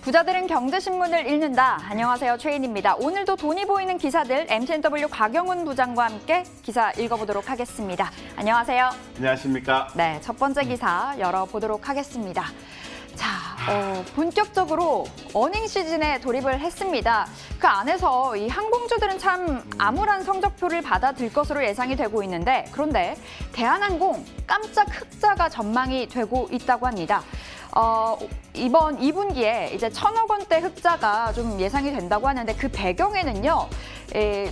부자들은 경제신문을 읽는다. 안녕하세요, 최인입니다. 오늘도 돈이 보이는 기사들 MTNW 곽영훈 부장과 함께 기사 읽어보도록 하겠습니다. 안녕하세요. 안녕하십니까. 네, 첫 번째 기사 열어보도록 하겠습니다. 자, 본격적으로 어닝 시즌에 돌입을 했습니다. 그 안에서 이 항공주들은 참 암울한 성적표를 받아들 것으로 예상이 되고 있는데, 그런데 대한항공 깜짝 흑자가 전망이 되고 있다고 합니다. 이번 2분기에 이제 1,000억 원대 흑자가 좀 예상이 된다고 하는데, 그 배경에는요,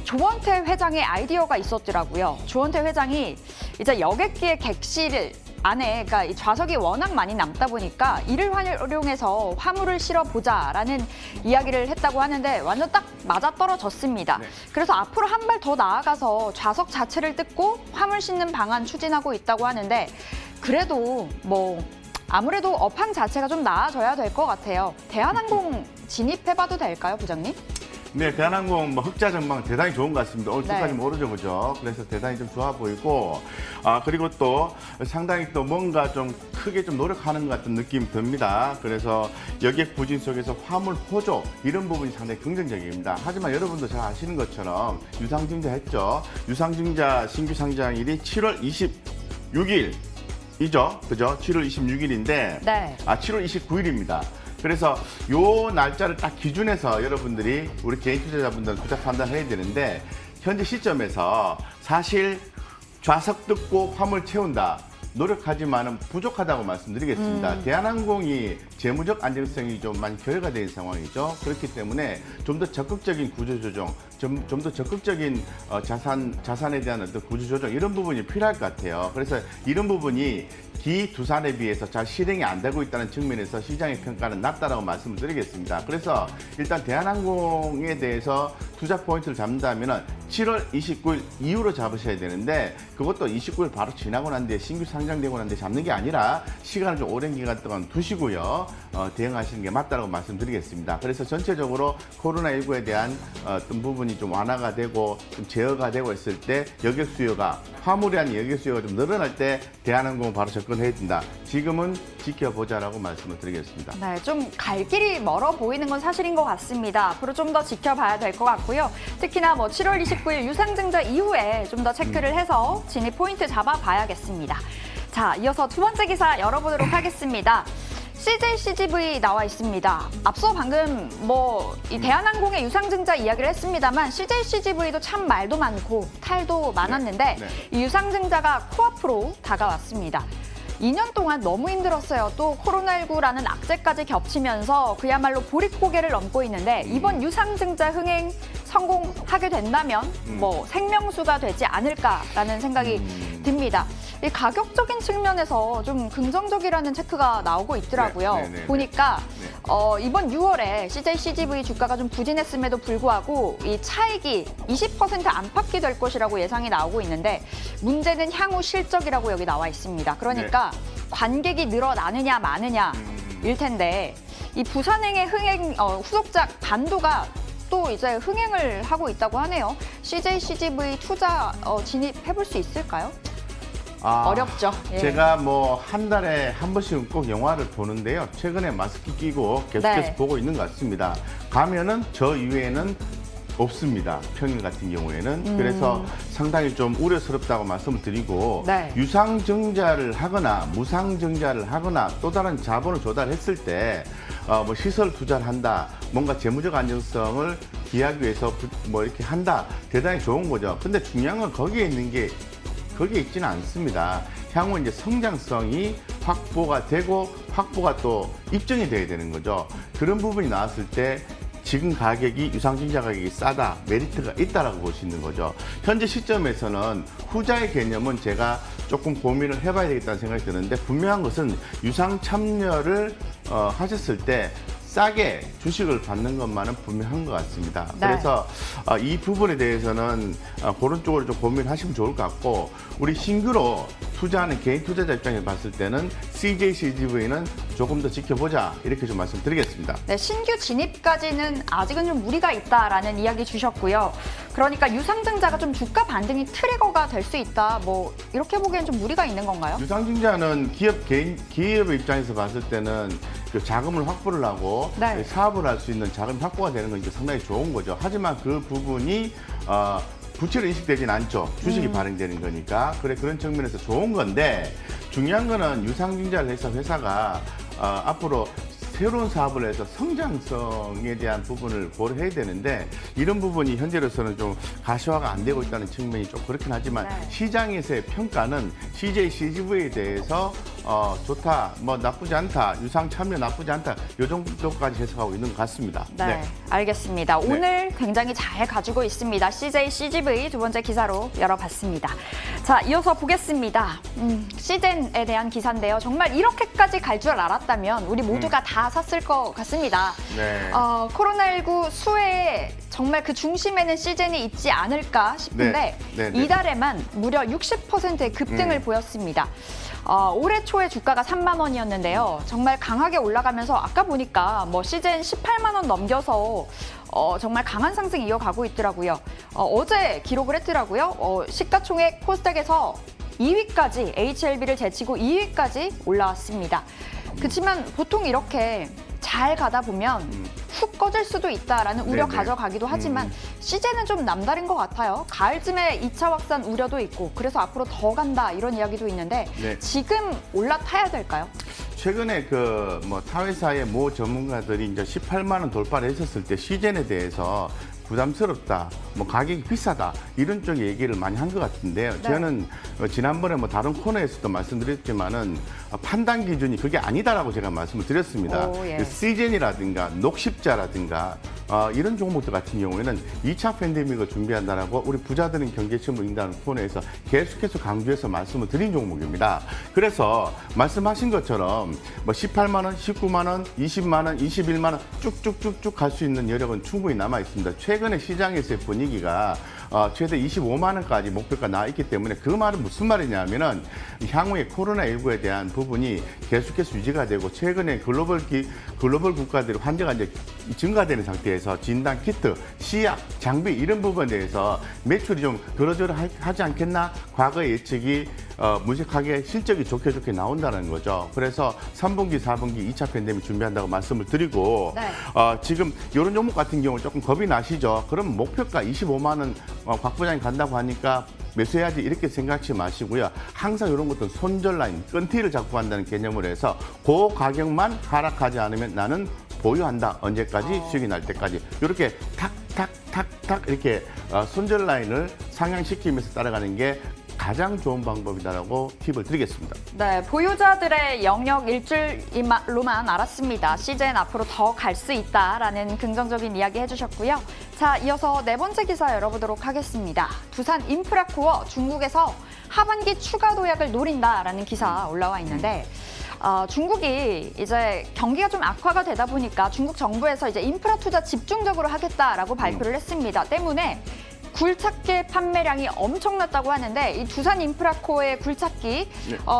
조원태 회장의 아이디어가 있었더라고요. 조원태 회장이 이제 여객기의 객실 안에, 그러니까 이 좌석이 워낙 많이 남다 보니까 이를 활용해서 화물을 실어보자라는 이야기를 했다고 하는데 완전 딱 맞아떨어졌습니다. 네. 그래서 앞으로 한 발 더 나아가서 좌석 자체를 뜯고 화물 싣는 방안 추진하고 있다고 하는데, 그래도 뭐 아무래도 업황 자체가 좀 나아져야 될 것 같아요. 대한항공 진입해봐도 될까요, 부장님? 네, 대한항공 흑자 전망 대단히 좋은 것 같습니다. 오늘 주가지 모르죠, 그죠? 그래서 대단히 좀 좋아 보이고, 그리고 또 상당히 또 뭔가 좀 크게 좀 노력하는 것 같은 느낌이 듭니다. 그래서 여객 부진 속에서 화물 호조 이런 부분이 상당히 긍정적입니다. 하지만 여러분도 잘 아시는 것처럼 유상증자 했죠. 유상증자 신규 상장일이 7월 26일이죠, 그죠? 7월 26일인데, 네. 7월 29일입니다. 그래서 요 날짜를 딱 기준해서 여러분들이 우리 개인 투자자분들 투자 판단해야 되는데, 현재 시점에서 사실 좌석 뜯고 화물 채운다. 노력하지만은 부족하다고 말씀드리겠습니다. 대한항공이 재무적 안정성이 좀 많이 결여가 된 상황이죠. 그렇기 때문에 좀 더 적극적인 구조조정, 좀 더 적극적인 자산에 대한 어떤 구조조정 이런 부분이 필요할 것 같아요. 그래서 이런 부분이 기두산에 비해서 잘 실행이 안 되고 있다는 측면에서 시장의 평가는 낮다라고 말씀을 드리겠습니다. 그래서 일단 대한항공에 대해서 투자 포인트를 잡는다면 7월 29일 이후로 잡으셔야 되는데, 그것도 29일 바로 지나고 난 뒤에 신규 상장되고 난 뒤에 잡는 게 아니라 시간을 좀 오랜 기간 동안 두시고요. 대응하시는 게 맞다고 말씀드리겠습니다. 그래서 전체적으로 코로나19에 대한 어떤 부분이 좀 완화가 되고 좀 제어가 되고 있을 때 여객 수요가, 화물이 아닌 여객 수요가 좀 늘어날 때 대한항공은 바로 접근해야 된다. 지금은 지켜보자라고 말씀을 드리겠습니다. 네, 좀 갈 길이 멀어 보이는 건 사실인 것 같습니다. 앞으로 좀 더 지켜봐야 될 것 같고요. 특히나 뭐 7월 29일 유상증자 이후에 좀 더 체크를 해서 진입 포인트 잡아봐야겠습니다. 자, 이어서 두 번째 기사 열어보도록 하겠습니다. CJCGV 나와 있습니다. 앞서 방금 이 대한항공의 유상증자 이야기를 했습니다만, CJCGV도 참 말도 많고 탈도 많았는데, 이 유상증자가 코앞으로 다가왔습니다. 2년 동안 너무 힘들었어요. 또 코로나19라는 악재까지 겹치면서 그야말로 보릿고개를 넘고 있는데, 이번 유상증자 흥행 성공하게 된다면 생명수가 되지 않을까라는 생각이 듭니다. 이 가격적인 측면에서 좀 긍정적이라는 체크가 나오고 있더라고요. 보니까 이번 6월에 CJCGV 주가가 좀 부진했음에도 불구하고 이 차익이 20% 안팎이 될 것이라고 예상이 나오고 있는데, 문제는 향후 실적이라고 여기 나와 있습니다. 그러니까 관객이 늘어나느냐 마느냐일 텐데, 이 부산행의 흥행 후속작 반도가 또 이제 흥행을 하고 있다고 하네요. CJCGV 투자 진입해볼 수 있을까요? 어렵죠. 예. 제가 한 달에 한 번씩은 꼭 영화를 보는데요. 최근에 마스크 끼고 계속해서 보고 있는 것 같습니다. 가면은 저 이외에는 없습니다. 평일 같은 경우에는. 그래서 상당히 좀 우려스럽다고 말씀을 드리고, 유상증자를 하거나 무상증자를 하거나 또 다른 자본을 조달했을 때 시설 투자를 한다, 뭔가 재무적 안정성을 기하기 위해서 이렇게 한다, 대단히 좋은 거죠. 근데 중요한 건 거기에 있지는 않습니다. 향후 이제 성장성이 확보가 되고 확보가 또 입증이 돼야 되는 거죠. 그런 부분이 나왔을 때 지금 가격이 유상증자 가격이 싸다, 메리트가 있다라고 볼 수 있는 거죠. 현재 시점에서는 후자의 개념은 제가 조금 고민을 해봐야 되겠다는 생각이 드는데, 분명한 것은 유상 참여를 하셨을 때 싸게 주식을 받는 것만은 분명한 것 같습니다. 그래서 이 부분에 대해서는 그런 쪽으로 좀 고민하시면 좋을 것 같고, 우리 신규로 투자하는 개인 투자자 입장에서 봤을 때는 CJCGV는 조금 더 지켜보자, 이렇게 좀 말씀드리겠습니다. 네, 신규 진입까지는 아직은 좀 무리가 있다라는 이야기 주셨고요. 그러니까 유상증자가 좀 주가 반등이 트리거가 될 수 있다, 이렇게 보기엔 좀 무리가 있는 건가요? 유상증자는 기업의 입장에서 봤을 때는 그 자금을 확보를 하고 네. 사업을 할 수 있는 자금 확보가 되는 건 이제 상당히 좋은 거죠. 하지만 그 부분이 부채로 인식되진 않죠. 주식이 발행되는 거니까. 그런 측면에서 좋은 건데 중요한 거는 유상증자를 해서 회사가 앞으로 새로운 사업을 해서 성장성에 대한 부분을 고려해야 되는데 이런 부분이 현재로서는 좀 가시화가 안 되고 있다는 측면이 좀 그렇긴 하지만 네. 시장에서의 평가는 CJ CGV에 대해서 좋다, 뭐 나쁘지 않다, 유상 참여 나쁘지 않다 이 정도까지 해석하고 있는 것 같습니다. 네, 알겠습니다. 오늘 굉장히 잘 가지고 있습니다. CJ CGV 두 번째 기사로 열어봤습니다. 자, 이어서 보겠습니다. 시젠에 대한 기사인데요. 정말 이렇게까지 갈 줄 알았다면 우리 모두가 다 샀을 것 같습니다. 네. 코로나19 수혜에 정말 그 중심에는 시젠이 있지 않을까 싶은데 네. 네. 이달에만 무려 60%의 급등을 보였습니다. 올해 초에 주가가 3만 원이었는데요. 정말 강하게 올라가면서 아까 보니까 뭐 시젠 18만 원 넘겨서 정말 강한 상승 이어가고 있더라고요. 어제 기록을 했더라고요. 시가총액 코스닥에서 2위까지 HLB를 제치고 2위까지 올라왔습니다. 그렇지만 보통 이렇게 잘 가다 보면 훅 꺼질 수도 있다라는 우려 네네. 가져가기도 하지만 시즌은 좀 남다른 것 같아요. 가을쯤에 2차 확산 우려도 있고 그래서 앞으로 더 간다 이런 이야기도 있는데 네. 지금 올라타야 될까요? 최근에 그 뭐 타회사의 모 전문가들이 이제 18만 원 돌파를 했었을 때 시젠에 대해서 부담스럽다, 뭐 가격이 비싸다 이런 쪽 얘기를 많이 한 것 같은데요. 네. 저는 지난번에 뭐 다른 코너에서도 말씀드렸지만은 판단 기준이 그게 아니다라고 제가 말씀을 드렸습니다. 오, 예. 시젠이라든가 녹십자라든가 이런 종목들 같은 경우에는 2차 팬데믹을 준비한다라고 우리 부자들은 경제침을 읽는다는 코너에서 계속해서 강조해서 말씀을 드린 종목입니다. 그래서 말씀하신 것처럼 뭐 18만 원, 19만 원, 20만 원, 21만 원 쭉쭉쭉쭉 갈 수 있는 여력은 충분히 남아 있습니다. 최근에 시장에서의 분위기가 최대 25만 원까지 목표가 나와 있기 때문에 그 말은 무슨 말이냐면은 향후에 코로나19에 대한 부분이 계속해서 유지가 되고 최근에 글로벌 국가들의 환자가 이제 증가되는 상태에서 진단 키트, 시약, 장비 이런 부분에 대해서 매출이 좀 그러저러하지 않겠나? 과거 예측이 무색하게 실적이 좋게 나온다는 거죠. 그래서 3분기, 4분기 2차 팬데믹 준비한다고 말씀을 드리고 네. 지금 이런 종목 같은 경우 조금 겁이 나시죠? 그럼 목표가 25만 원 곽 부장이 간다고 하니까 매수해야지 이렇게 생각하지 마시고요. 항상 이런 것들은 손절 라인, 끈티를 잡고 한다는 개념으로 해서 그 가격만 하락하지 않으면 나는 보유한다. 언제까지? 수익이 날 때까지. 이렇게 탁탁탁탁 이렇게 손절 라인을 상향시키면서 따라가는 게 가장 좋은 방법이다라고 팁을 드리겠습니다. 네, 보유자들의 영역 일줄로만 알았습니다. 시즌 앞으로 더 갈 수 있다라는 긍정적인 이야기 해주셨고요. 자, 이어서 네 번째 기사 열어보도록 하겠습니다. 두산 인프라코어 중국에서 하반기 추가 도약을 노린다라는 기사 올라와 있는데 중국이 이제 경기가 좀 악화가 되다 보니까 중국 정부에서 이제 인프라 투자 집중적으로 하겠다라고 발표를 했습니다. 때문에 굴착기 판매량이 엄청났다고 하는데 이 두산 인프라코어의 굴착기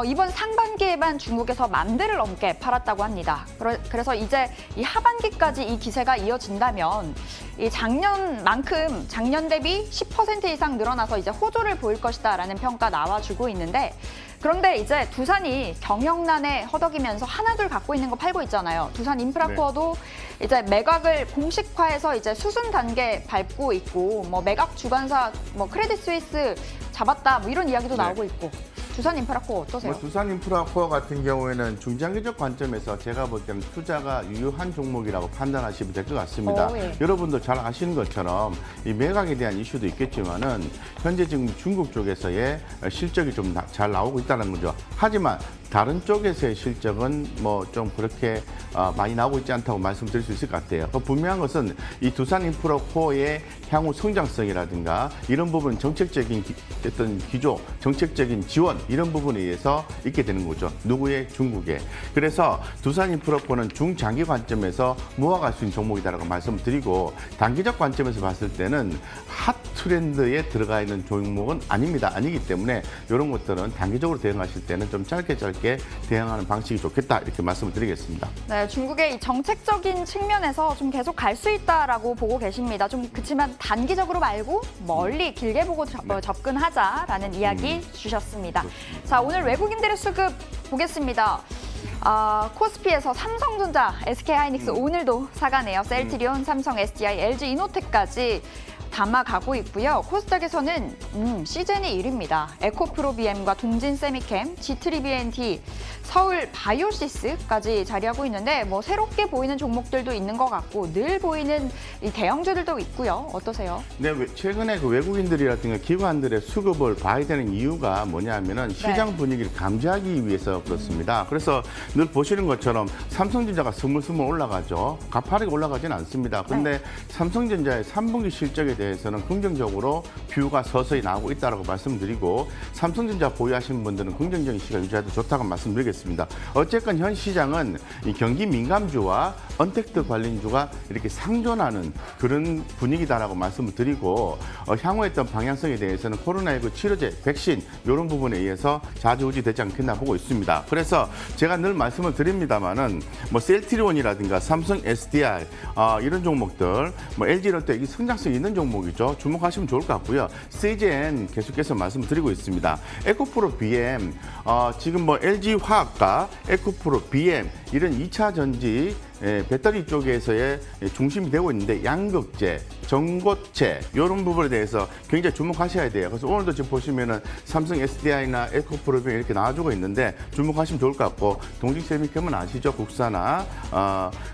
이번 상반기에만 중국에서 10,000대를 넘게 팔았다고 합니다. 그래서 이제 이 하반기까지 이 기세가 이어진다면 이 작년 대비 10% 이상 늘어나서 이제 호조를 보일 것이다라는 평가 나와주고 있는데 그런데 이제 두산이 경영난에 허덕이면서 하나둘 갖고 있는 거 팔고 있잖아요. 두산 인프라코어도 이제 매각을 공식화해서 이제 수순 단계 밟고 있고 뭐 매각 주관사 뭐 크레딧 스위스 잡았다 뭐 이런 이야기도 나오고 있고 두산 인프라코어 어떠세요? 두산 인프라코어 같은 경우에는 중장기적 관점에서 제가 볼 때는 투자가 유효한 종목이라고 판단하시면 될 것 같습니다. 예. 여러분도 잘 아시는 것처럼 이 매각에 대한 이슈도 있겠지만은 현재 지금 중국 쪽에서의 실적이 좀 잘 나오고 있다는 거죠. 하지만 다른 쪽에서의 실적은 뭐 좀 그렇게 많이 나오고 있지 않다고 말씀드릴 수 있을 것 같아요. 분명한 것은 이 두산 인프라코어의 향후 성장성이라든가 이런 부분 정책적인 어떤 기조, 정책적인 지원 이런 부분에 의해서 있게 되는 거죠. 누구의? 중국의. 그래서 두산 인프라코어는 중장기 관점에서 모아갈 수 있는 종목이다라고 말씀을 드리고 단기적 관점에서 봤을 때는 핫 트렌드에 들어가 있는 종목은 아닙니다. 아니기 때문에 이런 것들은 단기적으로 대응하실 때는 좀 짧게 대응하는 방식이 좋겠다 이렇게 말씀을 드리겠습니다. 네, 중국의 이 정책적인 측면에서 좀 계속 갈 수 있다라고 보고 계십니다. 좀 그렇지만 단기적으로 말고 멀리 길게 보고 접근하자라는 이야기 주셨습니다. 자, 오늘 외국인들의 수급 보겠습니다. 코스피에서 삼성전자, SK하이닉스 오늘도 사가네요. 셀트리온, 삼성 SDI, LG 이노텍까지 담아가고 있고요. 코스닥에서는 시즌이 1위입니다. 에코프로비엠과 동진세미캠, G3BNT, 서울 바이오시스까지 자리하고 있는데 뭐 새롭게 보이는 종목들도 있는 것 같고 늘 보이는 이 대형주들도 있고요. 어떠세요? 네, 최근에 그 외국인들이라든가 기관들의 수급을 봐야 되는 이유가 뭐냐면은 시장 분위기를 감지하기 위해서 그렇습니다. 그래서 늘 보시는 것처럼 삼성전자가 스물스물 올라가죠. 가파르게 올라가지는 않습니다. 근데 삼성전자의 3분기 실적에 대해서는 긍정적으로 뷰가 서서히 나오고 있다고 말씀드리고 삼성전자 보유하시는 분들은 긍정적인 시각 유지해도 좋다고 말씀드리겠습니다. 어쨌건 현 시장은 이 경기 민감주와 언택트 관련주가 이렇게 상존하는 그런 분위기다라고 말씀을 드리고 향후에 어떤 방향성에 대해서는 코로나19 치료제, 백신 이런 부분에 의해서 좌지우지 되지 않겠나 보고 있습니다. 그래서 제가 늘 말씀을 드립니다만은 뭐 셀트리온이라든가 삼성 SDI 이런 종목들, 뭐 LG로또 이 성장성 있는 종목이죠. 주목하시면 좋을 것 같고요. CGN 계속해서 말씀드리고 있습니다. 에코프로 BM 지금 뭐 LG 화학과 에코프로 BM 이런 2차 전지 배터리 쪽에서의 중심이 되고 있는데 양극재, 전고체 이런 부분에 대해서 굉장히 주목하셔야 돼요. 그래서 오늘도 지금 보시면은 삼성 SDI나 에코프로비 이렇게 나와주고 있는데 주목하시면 좋을 것 같고 동직세미캠은 아시죠? 국산화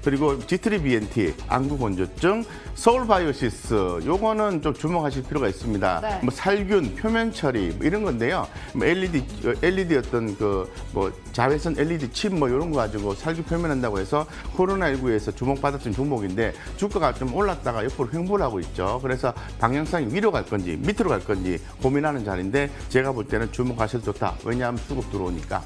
그리고 G3BNT 안구건조증, 서울바이오시스 요거는 좀 주목하실 필요가 있습니다. 네. 뭐 살균, 표면 처리 뭐 이런 건데요. 뭐 LED 어떤 그 뭐 자외선 LED 칩 뭐 이런 거 가지고 살균 표면한다고 해서 코로나19에서 주목받았던 종목인데 주가가 좀 올랐다가 옆으로 횡보를 하고 있죠. 그래서 방향성이 위로 갈 건지 밑으로 갈 건지 고민하는 자리인데 제가 볼 때는 주목하셔도 좋다. 왜냐하면 수급 들어오니까.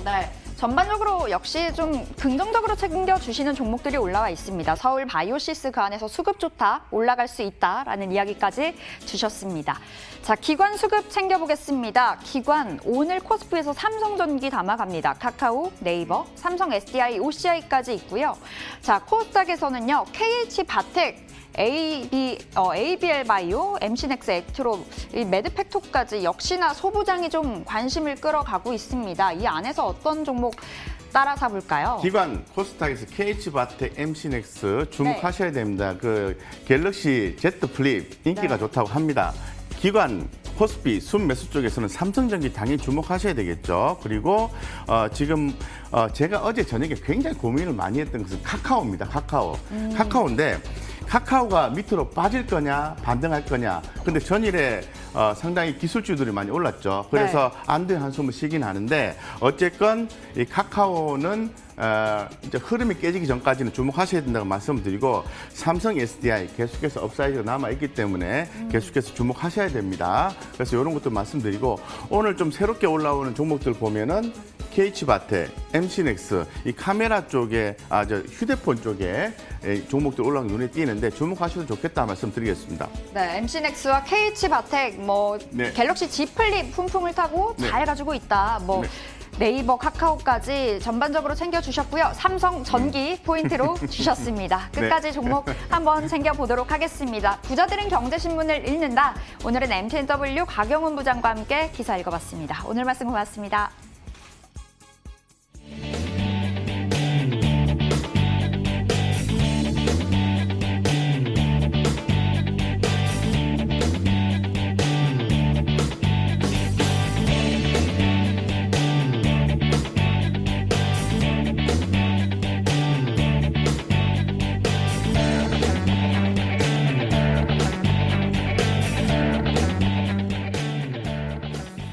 네. 전반적으로 역시 좀 긍정적으로 챙겨주시는 종목들이 올라와 있습니다. 서울 바이오시스 그 안에서 수급 좋다, 올라갈 수 있다라는 이야기까지 주셨습니다. 자, 기관 수급 챙겨보겠습니다. 기관, 오늘 코스피에서 삼성전기 담아갑니다. 카카오, 네이버, 삼성 SDI, OCI까지 있고요. 자, 코스닥에서는요, KH바텍, ABL 바이오, MC넥스 액트로, 이 매드팩토까지 역시나 소부장이 좀 관심을 끌어가고 있습니다. 이 안에서 어떤 종목 따라서 볼까요? 기관 코스닥에서 KH바텍, MC넥스 주목하셔야 됩니다. 그 갤럭시 Z 플립 인기가 좋다고 합니다. 기관 코스피 순매수 쪽에서는 삼성전기 당연히 주목하셔야 되겠죠. 그리고 지금 제가 어제 저녁에 굉장히 고민을 많이 했던 것은 카카오입니다. 카카오인데 카카오가 밑으로 빠질 거냐 반등할 거냐. 근데 전일에 상당히 기술주들이 많이 올랐죠. 그래서 안도의 한숨을 쉬긴 하는데 어쨌건 이 카카오는 이제 흐름이 깨지기 전까지는 주목하셔야 된다고 말씀을 드리고 삼성 SDI 계속해서 업사이드가 남아있기 때문에 계속해서 주목하셔야 됩니다. 그래서 이런 것도 말씀드리고 오늘 좀 새롭게 올라오는 종목들 보면은 KH바텍, MC넥스 이 카메라 쪽에 저 휴대폰 쪽에 종목들 올라온 눈에 띄는데 주목하셔도 좋겠다 말씀드리겠습니다. 네, MC넥스와 KH바텍 뭐 갤럭시 Z 플립 훈풍을 타고 잘 가지고 있다. 뭐 네이버, 카카오까지 전반적으로 챙겨주셨고요. 삼성 전기 포인트로 주셨습니다. 끝까지 종목 한번 챙겨보도록 하겠습니다. 부자들은 경제신문을 읽는다. 오늘은 MTNW 곽영훈 부장과 함께 기사 읽어봤습니다. 오늘 말씀 고맙습니다.